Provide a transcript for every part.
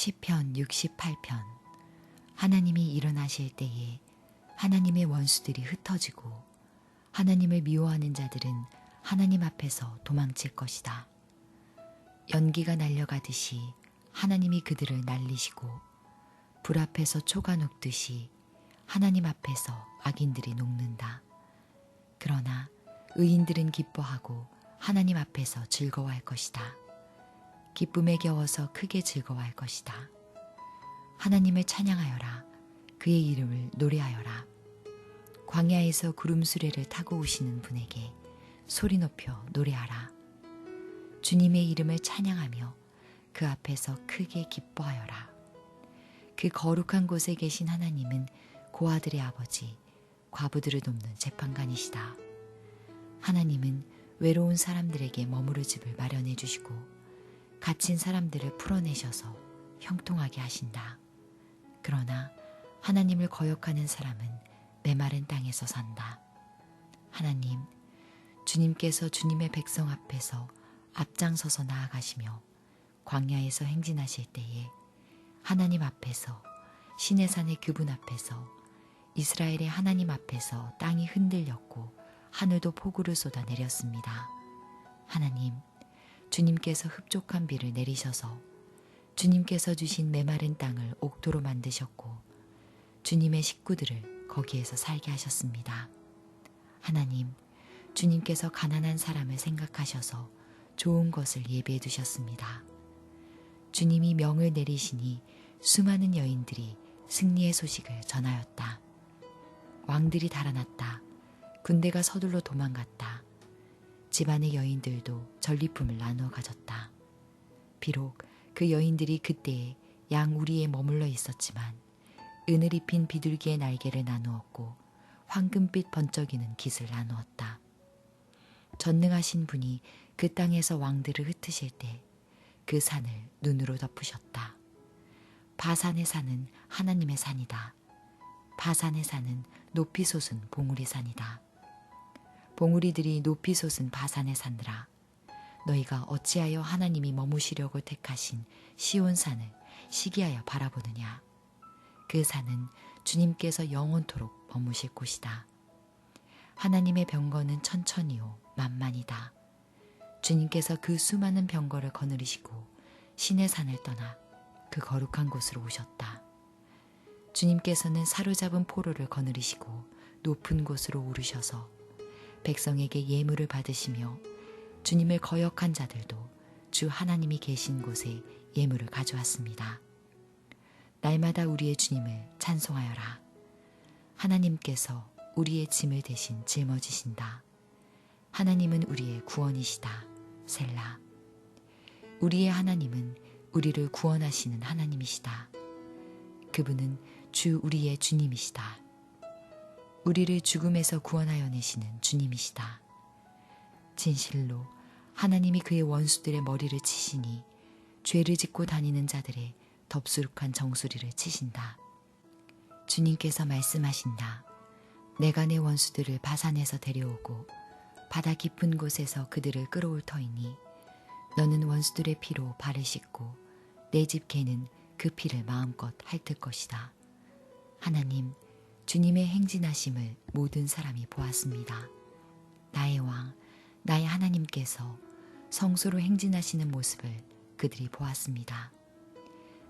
시편 68편. 하나님이 일어나실 때에 하나님의 원수들이 흩어지고 하나님을 미워하는 자들은 하나님 앞에서 도망칠 것이다. 연기가 날려가듯이 하나님이 그들을 날리시고 불 앞에서 초가 녹듯이 하나님 앞에서 악인들이 녹는다. 그러나 의인들은 기뻐하고 하나님 앞에서 즐거워할 것이다. 기쁨에 겨워서 크게 즐거워할 것이다. 하나님을 찬양하여라. 그의 이름을 노래하여라. 광야에서 구름 수레를 타고 오시는 분에게 소리 높여 노래하라. 주님의 이름을 찬양하며 그 앞에서 크게 기뻐하여라. 그 거룩한 곳에 계신 하나님은 고아들의 아버지, 과부들을 돕는 재판관이시다. 하나님은 외로운 사람들에게 머무를 집을 마련해 주시고 갇힌 사람들을 풀어내셔서 형통하게 하신다. 그러나 하나님을 거역하는 사람은 메마른 땅에서 산다. 하나님, 주님께서 주님의 백성 앞에서 앞장서서 나아가시며 광야에서 행진하실 때에 하나님 앞에서 시내 산의 그분 앞에서 이스라엘의 하나님 앞에서 땅이 흔들렸고 하늘도 폭우를 쏟아 내렸습니다. 하나님, 주님께서 흡족한 비를 내리셔서 주님께서 주신 메마른 땅을 옥토로 만드셨고 주님의 식구들을 거기에서 살게 하셨습니다. 하나님, 주님께서 가난한 사람을 생각하셔서 좋은 것을 예비해 두셨습니다. 주님이 명을 내리시니 수많은 여인들이 승리의 소식을 전하였다. 왕들이 달아났다. 군대가 서둘러 도망갔다. 집안의 여인들도 전리품을 나누어 가졌다. 비록 그 여인들이 그때에 양 우리에 머물러 있었지만 은을 입힌 비둘기의 날개를 나누었고 황금빛 번쩍이는 깃을 나누었다. 전능하신 분이 그 땅에서 왕들을 흩으실 때 그 산을 눈으로 덮으셨다. 바산의 산은 하나님의 산이다. 바산의 산은 높이 솟은 봉우리 산이다. 봉우리들이 높이 솟은 바산의 산들아, 너희가 어찌하여 하나님이 머무시려고 택하신 시온산을 시기하여 바라보느냐. 그 산은 주님께서 영원토록 머무실 곳이다. 하나님의 병거는 천천히요 만만이다. 주님께서 그 수많은 병거를 거느리시고 신의 산을 떠나 그 거룩한 곳으로 오셨다. 주님께서는 사로잡은 포로를 거느리시고 높은 곳으로 오르셔서 백성에게 예물을 받으시며 주님을 거역한 자들도 주 하나님이 계신 곳에 예물을 가져왔습니다. 날마다 우리의 주님을 찬송하여라. 하나님께서 우리의 짐을 대신 짊어지신다. 하나님은 우리의 구원이시다. 셀라. 우리의 하나님은 우리를 구원하시는 하나님이시다. 그분은 주 우리의 주님이시다. 우리를 죽음에서 구원하여 내시는 주님이시다. 진실로 하나님이 그의 원수들의 머리를 치시니 죄를 짓고 다니는 자들의 덥수룩한 정수리를 치신다. 주님께서 말씀하신다. 내가 내 원수들을 바산에서 데려오고 바다 깊은 곳에서 그들을 끌어올 터이니 너는 원수들의 피로 발을 씻고 내 집 개는 그 피를 마음껏 핥을 것이다. 하나님, 주님의 행진하심을 모든 사람이 보았습니다. 나의 왕, 나의 하나님께서 성소로 행진하시는 모습을 그들이 보았습니다.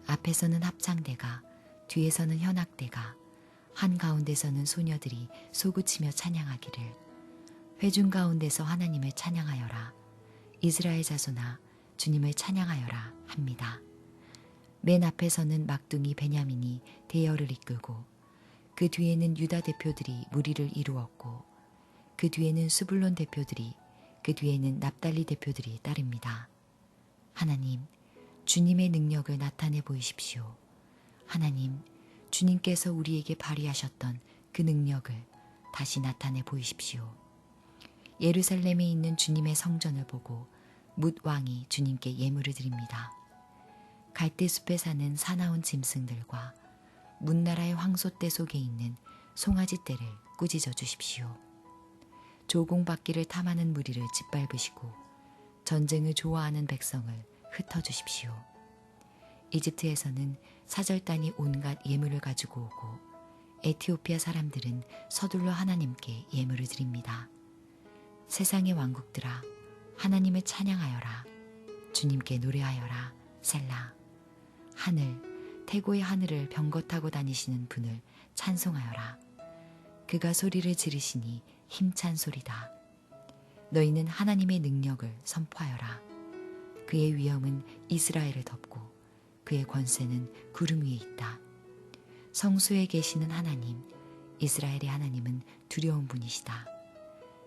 앞에서는 합창대가, 뒤에서는 현악대가, 한가운데서는 소녀들이 소구치며 찬양하기를 회중 가운데서 하나님을 찬양하여라. 이스라엘 자손아, 주님을 찬양하여라 합니다. 맨 앞에서는 막둥이 베냐민이 대열을 이끌고 그 뒤에는 유다 대표들이 무리를 이루었고 그 뒤에는 스불론 대표들이, 그 뒤에는 납달리 대표들이 따릅니다. 하나님, 주님의 능력을 나타내 보이십시오. 하나님, 주님께서 우리에게 발휘하셨던 그 능력을 다시 나타내 보이십시오. 예루살렘에 있는 주님의 성전을 보고 뭇 왕이 주님께 예물을 드립니다. 갈대숲에 사는 사나운 짐승들과 문나라의 황소떼 속에 있는 송아지떼를 꾸짖어 주십시오. 조공바퀴를 탐하는 무리를 짓밟으시고 전쟁을 좋아하는 백성을 흩어주십시오. 이집트에서는 사절단이 온갖 예물을 가지고 오고 에티오피아 사람들은 서둘러 하나님께 예물을 드립니다. 세상의 왕국들아 하나님을 찬양하여라. 주님께 노래하여라. 셀라. 하늘, 태고의 하늘을 병거 타고 다니시는 분을 찬송하여라. 그가 소리를 지르시니 힘찬 소리다. 너희는 하나님의 능력을 선포하여라. 그의 위엄은 이스라엘을 덮고 그의 권세는 구름 위에 있다. 성수에 계시는 하나님, 이스라엘의 하나님은 두려운 분이시다.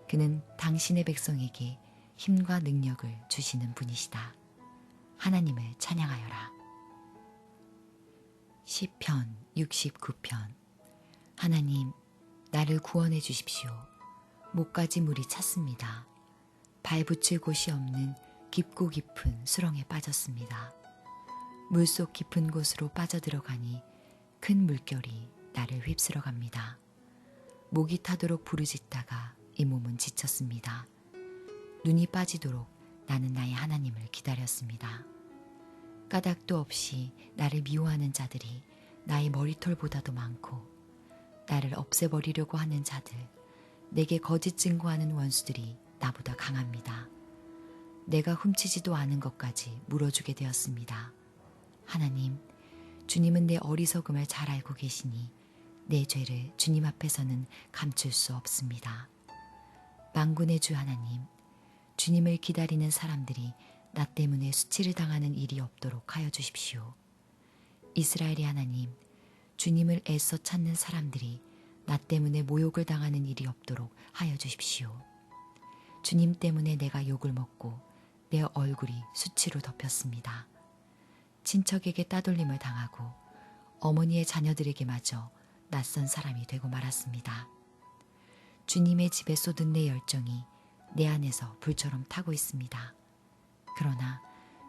그는 당신의 백성에게 힘과 능력을 주시는 분이시다. 하나님을 찬양하여라. 시편 69편. 하나님, 나를 구원해 주십시오. 목까지 물이 찼습니다. 발 붙일 곳이 없는 깊고 깊은 수렁에 빠졌습니다. 물속 깊은 곳으로 빠져들어가니 큰 물결이 나를 휩쓸어 갑니다. 목이 타도록 부르짖다가 이 몸은 지쳤습니다. 눈이 빠지도록 나는 나의 하나님을 기다렸습니다. 까닭도 없이 나를 미워하는 자들이 나의 머리털보다도 많고 나를 없애버리려고 하는 자들, 내게 거짓 증거하는 원수들이 나보다 강합니다. 내가 훔치지도 않은 것까지 물어주게 되었습니다. 하나님, 주님은 내 어리석음을 잘 알고 계시니 내 죄를 주님 앞에서는 감출 수 없습니다. 만군의 주 하나님, 주님을 기다리는 사람들이 나 때문에 수치를 당하는 일이 없도록 하여 주십시오. 이스라엘의 하나님, 주님을 애써 찾는 사람들이 나 때문에 모욕을 당하는 일이 없도록 하여 주십시오. 주님 때문에 내가 욕을 먹고 내 얼굴이 수치로 덮였습니다. 친척에게 따돌림을 당하고 어머니의 자녀들에게마저 낯선 사람이 되고 말았습니다. 주님의 집에 쏟은 내 열정이 내 안에서 불처럼 타고 있습니다. 그러나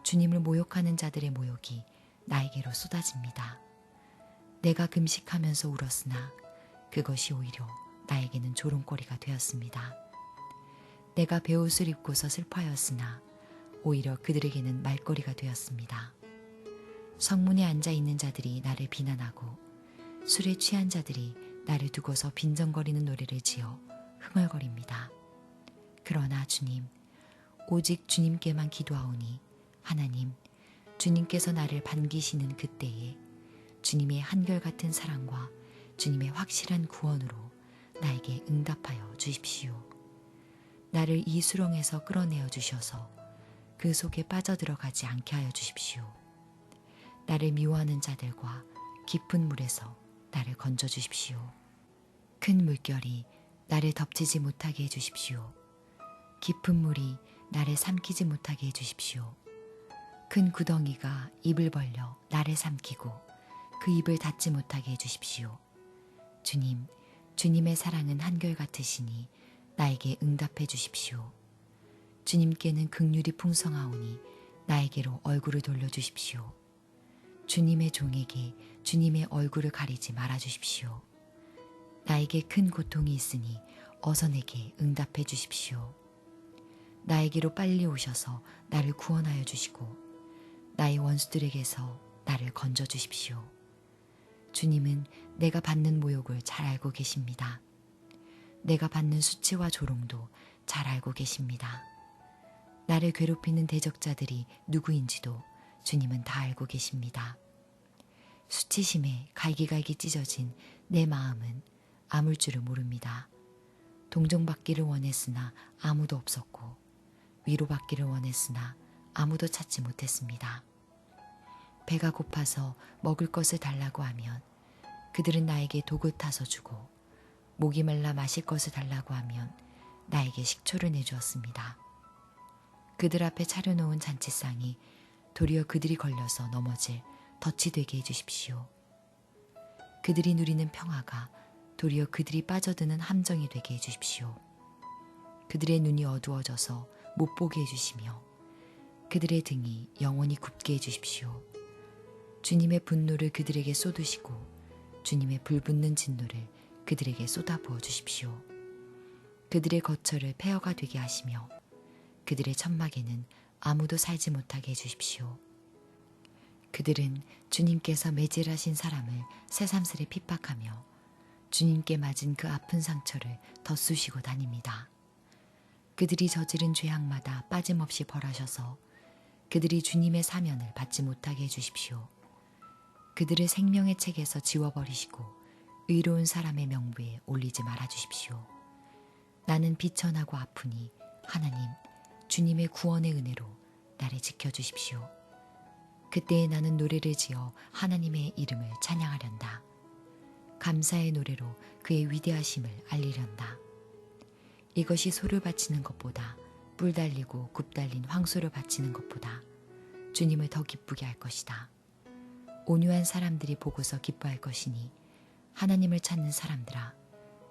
주님을 모욕하는 자들의 모욕이 나에게로 쏟아집니다. 내가 금식하면서 울었으나 그것이 오히려 나에게는 조롱거리가 되었습니다. 내가 베옷을 입고서 슬퍼하였으나 오히려 그들에게는 말거리가 되었습니다. 성문에 앉아있는 자들이 나를 비난하고 술에 취한 자들이 나를 두고서 빈정거리는 노래를 지어 흥얼거립니다. 그러나 주님, 오직 주님께만 기도하오니 하나님, 주님께서 나를 반기시는 그때에 주님의 한결같은 사랑과 주님의 확실한 구원으로 나에게 응답하여 주십시오. 나를 이 수렁에서 끌어내어 주셔서 그 속에 빠져들어가지 않게 하여 주십시오. 나를 미워하는 자들과 깊은 물에서 나를 건져 주십시오. 큰 물결이 나를 덮치지 못하게 해 주십시오. 깊은 물이 나를 삼키지 못하게 해 주십시오. 큰 구덩이가 입을 벌려 나를 삼키고 그 입을 닫지 못하게 해 주십시오. 주님, 주님의 사랑은 한결같으시니 나에게 응답해 주십시오. 주님께는 긍휼이 풍성하오니 나에게로 얼굴을 돌려주십시오. 주님의 종에게 주님의 얼굴을 가리지 말아 주십시오. 나에게 큰 고통이 있으니 어서 내게 응답해 주십시오. 나에게로 빨리 오셔서 나를 구원하여 주시고 나의 원수들에게서 나를 건져 주십시오. 주님은 내가 받는 모욕을 잘 알고 계십니다. 내가 받는 수치와 조롱도 잘 알고 계십니다. 나를 괴롭히는 대적자들이 누구인지도 주님은 다 알고 계십니다. 수치심에 갈기갈기 찢어진 내 마음은 아물 줄을 모릅니다. 동정받기를 원했으나 아무도 없었고 위로받기를 원했으나 아무도 찾지 못했습니다. 배가 고파서 먹을 것을 달라고 하면 그들은 나에게 독을 타서 주고 목이 말라 마실 것을 달라고 하면 나에게 식초를 내주었습니다. 그들 앞에 차려놓은 잔치상이 도리어 그들이 걸려서 넘어질 덫이 되게 해주십시오. 그들이 누리는 평화가 도리어 그들이 빠져드는 함정이 되게 해주십시오. 그들의 눈이 어두워져서 못 보게 해주시며 그들의 등이 영원히 굽게 해주십시오. 주님의 분노를 그들에게 쏟으시고 주님의 불붙는 진노를 그들에게 쏟아부어 주십시오. 그들의 거처를 폐허가 되게 하시며 그들의 천막에는 아무도 살지 못하게 해주십시오. 그들은 주님께서 매질하신 사람을 새삼스레 핍박하며 주님께 맞은 그 아픈 상처를 덧쑤시고 다닙니다. 그들이 저지른 죄악마다 빠짐없이 벌하셔서 그들이 주님의 사면을 받지 못하게 해주십시오. 그들을 생명의 책에서 지워버리시고 의로운 사람의 명부에 올리지 말아주십시오. 나는 비천하고 아프니 하나님 주님의 구원의 은혜로 나를 지켜주십시오. 그때에 나는 노래를 지어 하나님의 이름을 찬양하련다. 감사의 노래로 그의 위대하심을 알리련다. 이것이 소를 바치는 것보다 뿔 달리고 굽 달린 황소를 바치는 것보다 주님을 더 기쁘게 할 것이다. 온유한 사람들이 보고서 기뻐할 것이니 하나님을 찾는 사람들아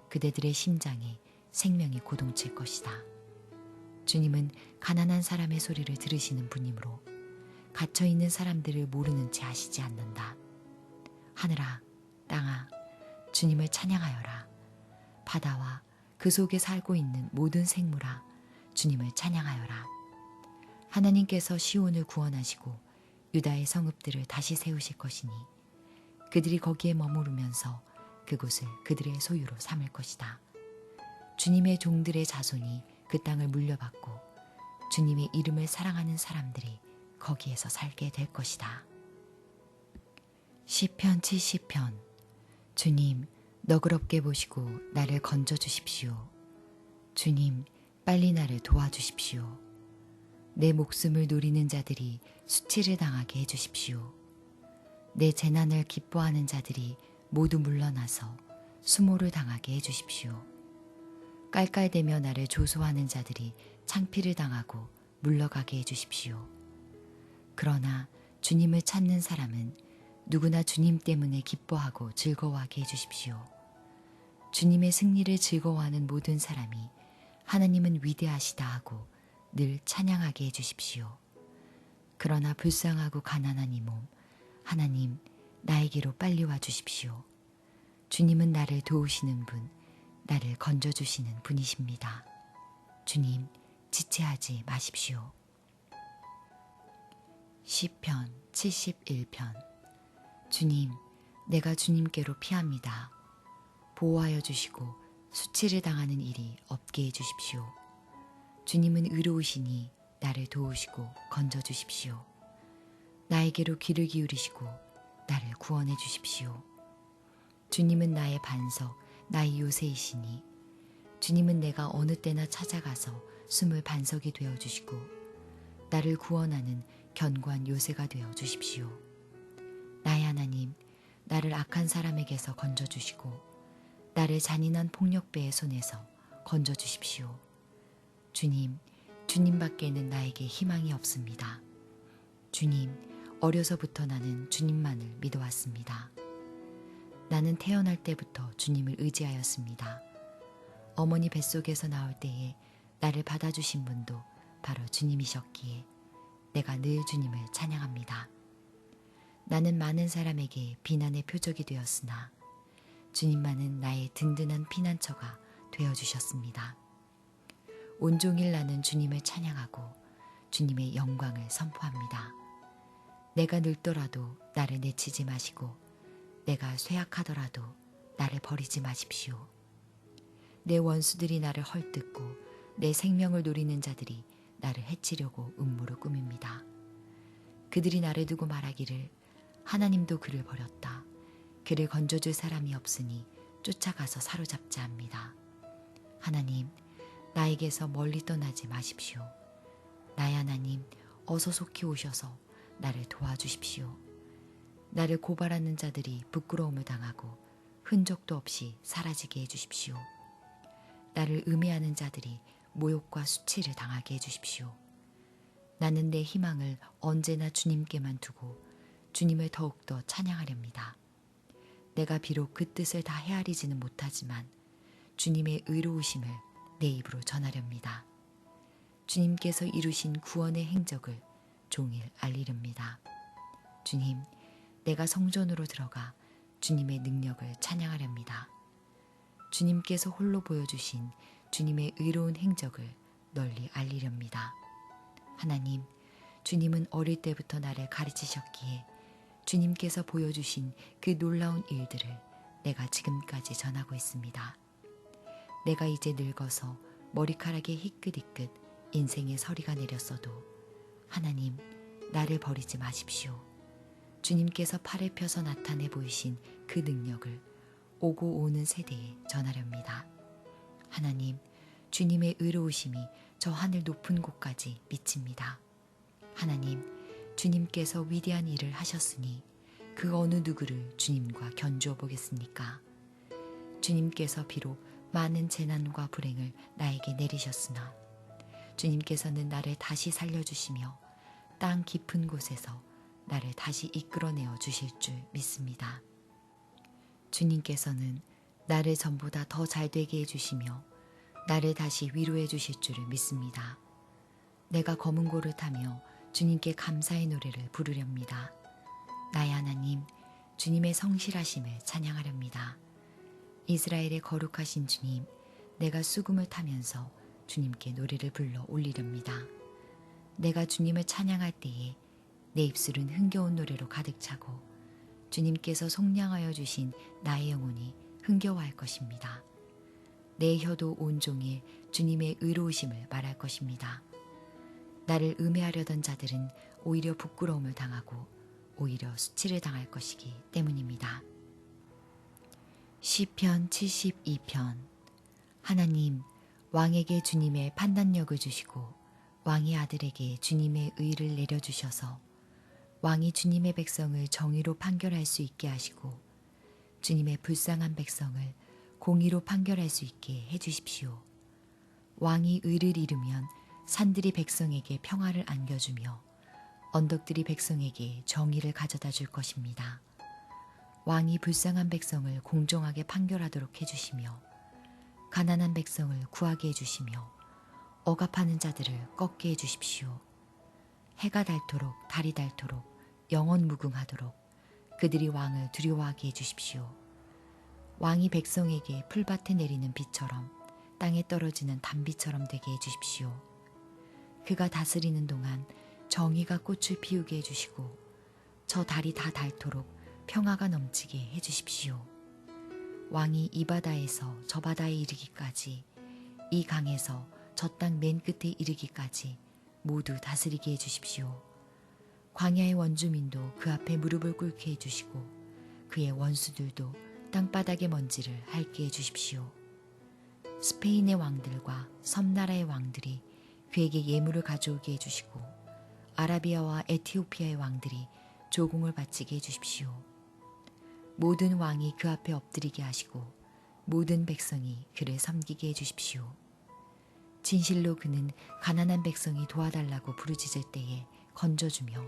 그대들의 심장에 생명이 고동칠 것이다. 주님은 가난한 사람의 소리를 들으시는 분이므로 갇혀있는 사람들을 모르는 채 하시지 않는다. 하늘아 땅아 주님을 찬양하여라. 바다와 그 속에 살고 있는 모든 생물아 주님을 찬양하여라. 하나님께서 시온을 구원하시고 유다의 성읍들을 다시 세우실 것이니 그들이 거기에 머무르면서 그곳을 그들의 소유로 삼을 것이다. 주님의 종들의 자손이 그 땅을 물려받고 주님의 이름을 사랑하는 사람들이 거기에서 살게 될 것이다. 시편 70편. 주님 너그럽게 보시고 나를 건져주십시오. 주님 빨리 나를 도와주십시오. 내 목숨을 노리는 자들이 수치를 당하게 해주십시오. 내 재난을 기뻐하는 자들이 모두 물러나서 수모를 당하게 해주십시오. 깔깔대며 나를 조소하는 자들이 창피를 당하고 물러가게 해주십시오. 그러나 주님을 찾는 사람은 누구나 주님 때문에 기뻐하고 즐거워하게 해주십시오. 주님의 승리를 즐거워하는 모든 사람이 하나님은 위대하시다 하고 늘 찬양하게 해주십시오. 그러나 불쌍하고 가난한 이 몸, 하나님 나에게로 빨리 와주십시오. 주님은 나를 도우시는 분, 나를 건져주시는 분이십니다. 주님 지체하지 마십시오. 시편 71편. 주님 내가 주님께로 피합니다. 보호하여 주시고 수치를 당하는 일이 없게 해주십시오. 주님은 의로우시니 나를 도우시고 건져주십시오. 나에게로 귀를 기울이시고 나를 구원해 주십시오. 주님은 나의 반석, 나의 요새이시니 주님은 내가 어느 때나 찾아가서 숨을 반석이 되어주시고 나를 구원하는 견고한 요새가 되어주십시오. 나의 하나님, 나를 악한 사람에게서 건져주시고 나를 잔인한 폭력배의 손에서 건져주십시오. 주님, 주님밖에는 나에게 희망이 없습니다. 주님, 어려서부터 나는 주님만을 믿어왔습니다. 나는 태어날 때부터 주님을 의지하였습니다. 어머니 뱃속에서 나올 때에 나를 받아주신 분도 바로 주님이셨기에 내가 늘 주님을 찬양합니다. 나는 많은 사람에게 비난의 표적이 되었으나 주님만은 나의 든든한 피난처가 되어주셨습니다. 온종일 나는 주님을 찬양하고 주님의 영광을 선포합니다. 내가 늙더라도 나를 내치지 마시고 내가 쇠약하더라도 나를 버리지 마십시오. 내 원수들이 나를 헐뜯고 내 생명을 노리는 자들이 나를 해치려고 음모를 꾸밉니다. 그들이 나를 두고 말하기를 하나님도 그를 버렸다. 그를 건져줄 사람이 없으니 쫓아가서 사로잡자 합니다. 하나님, 나에게서 멀리 떠나지 마십시오. 나의 하나님, 어서 속히 오셔서 나를 도와주십시오. 나를 고발하는 자들이 부끄러움을 당하고 흔적도 없이 사라지게 해주십시오. 나를 음해하는 자들이 모욕과 수치를 당하게 해주십시오. 나는 내 희망을 언제나 주님께만 두고 주님을 더욱더 찬양하렵니다. 내가 비록 그 뜻을 다 헤아리지는 못하지만 주님의 의로우심을 내 입으로 전하렵니다. 주님께서 이루신 구원의 행적을 종일 알리렵니다. 주님, 내가 성전으로 들어가 주님의 능력을 찬양하렵니다. 주님께서 홀로 보여주신 주님의 의로운 행적을 널리 알리렵니다. 하나님, 주님은 어릴 때부터 나를 가르치셨기에 주님께서 보여주신 그 놀라운 일들을 내가 지금까지 전하고 있습니다. 내가 이제 늙어서 머리카락에 희끗희끗 인생의 서리가 내렸어도 하나님, 나를 버리지 마십시오. 주님께서 팔을 펴서 나타내 보이신 그 능력을 오고 오는 세대에 전하렵니다. 하나님, 주님의 의로우심이 저 하늘 높은 곳까지 미칩니다. 하나님, 주님께서 위대한 일을 하셨으니 그 어느 누구를 주님과 견주어 보겠습니까? 주님께서 비록 많은 재난과 불행을 나에게 내리셨으나 주님께서는 나를 다시 살려주시며 땅 깊은 곳에서 나를 다시 이끌어내어 주실 줄 믿습니다. 주님께서는 나를 전보다 더 잘되게 해주시며 나를 다시 위로해 주실 줄을 믿습니다. 내가 검은 고를 타며 주님께 감사의 노래를 부르렵니다. 나의 하나님, 주님의 성실하심을 찬양하렵니다. 이스라엘의 거룩하신 주님, 내가 수금을 타면서 주님께 노래를 불러 올리렵니다. 내가 주님을 찬양할 때에 내 입술은 흥겨운 노래로 가득 차고 주님께서 속량하여 주신 나의 영혼이 흥겨워할 것입니다. 내 혀도 온종일 주님의 의로우심을 말할 것입니다. 나를 음해하려던 자들은 오히려 부끄러움을 당하고 오히려 수치를 당할 것이기 때문입니다. 시편 72편. 하나님, 왕에게 주님의 판단력을 주시고 왕의 아들에게 주님의 의를 내려주셔서 왕이 주님의 백성을 정의로 판결할 수 있게 하시고 주님의 불쌍한 백성을 공의로 판결할 수 있게 해주십시오. 왕이 의를 이루면 산들이 백성에게 평화를 안겨주며 언덕들이 백성에게 정의를 가져다 줄 것입니다. 왕이 불쌍한 백성을 공정하게 판결하도록 해주시며 가난한 백성을 구하게 해주시며 억압하는 자들을 꺾게 해주십시오. 해가 닳도록 달이 닳도록 영원 무궁하도록 그들이 왕을 두려워하게 해주십시오. 왕이 백성에게 풀밭에 내리는 비처럼 땅에 떨어지는 단비처럼 되게 해주십시오. 그가 다스리는 동안 정의가 꽃을 피우게 해주시고 저 달이 다 닳도록 평화가 넘치게 해주십시오. 왕이 이 바다에서 저 바다에 이르기까지 이 강에서 저 땅 맨 끝에 이르기까지 모두 다스리게 해주십시오. 광야의 원주민도 그 앞에 무릎을 꿇게 해주시고 그의 원수들도 땅바닥의 먼지를 핥게 해주십시오. 스페인의 왕들과 섬나라의 왕들이 그에게 예물을 가져오게 해주시고 아라비아와 에티오피아의 왕들이 조공을 바치게 해주십시오. 모든 왕이 그 앞에 엎드리게 하시고 모든 백성이 그를 섬기게 해주십시오. 진실로 그는 가난한 백성이 도와달라고 부르짖을 때에 건져주며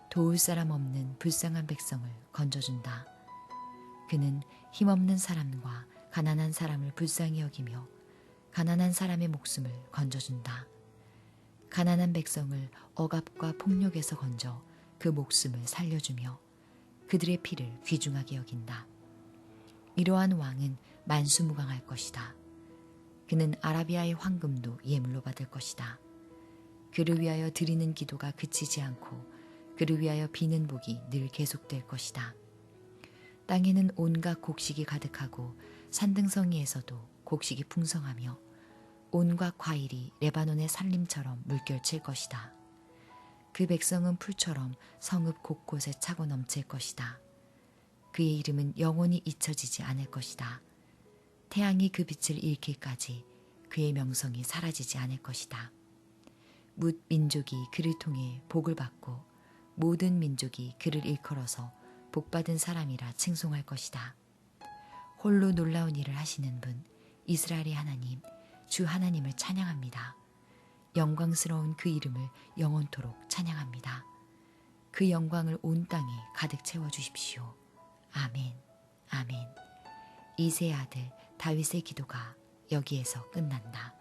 도울 사람 없는 불쌍한 백성을 건져준다. 그는 힘없는 사람과 가난한 사람을 불쌍히 여기며 가난한 사람의 목숨을 건져준다. 가난한 백성을 억압과 폭력에서 건져 그 목숨을 살려주며 그들의 피를 귀중하게 여긴다. 이러한 왕은 만수무강할 것이다. 그는 아라비아의 황금도 예물로 받을 것이다. 그를 위하여 드리는 기도가 그치지 않고 그를 위하여 비는 복이 늘 계속될 것이다. 땅에는 온갖 곡식이 가득하고 산등성이에서도 곡식이 풍성하며 온갖 과일이 레바논의 산림처럼 물결칠 것이다. 그 백성은 풀처럼 성읍 곳곳에 차고 넘칠 것이다. 그의 이름은 영원히 잊혀지지 않을 것이다. 태양이 그 빛을 잃기까지 그의 명성이 사라지지 않을 것이다. 뭇 민족이 그를 통해 복을 받고 모든 민족이 그를 일컬어서 복받은 사람이라 칭송할 것이다. 홀로 놀라운 일을 하시는 분 이스라엘의 하나님 주 하나님을 찬양합니다. 영광스러운 그 이름을 영원토록 찬양합니다. 그 영광을 온 땅에 가득 채워주십시오. 아멘, 아멘. 이새의 아들 다윗의 기도가 여기에서 끝난다.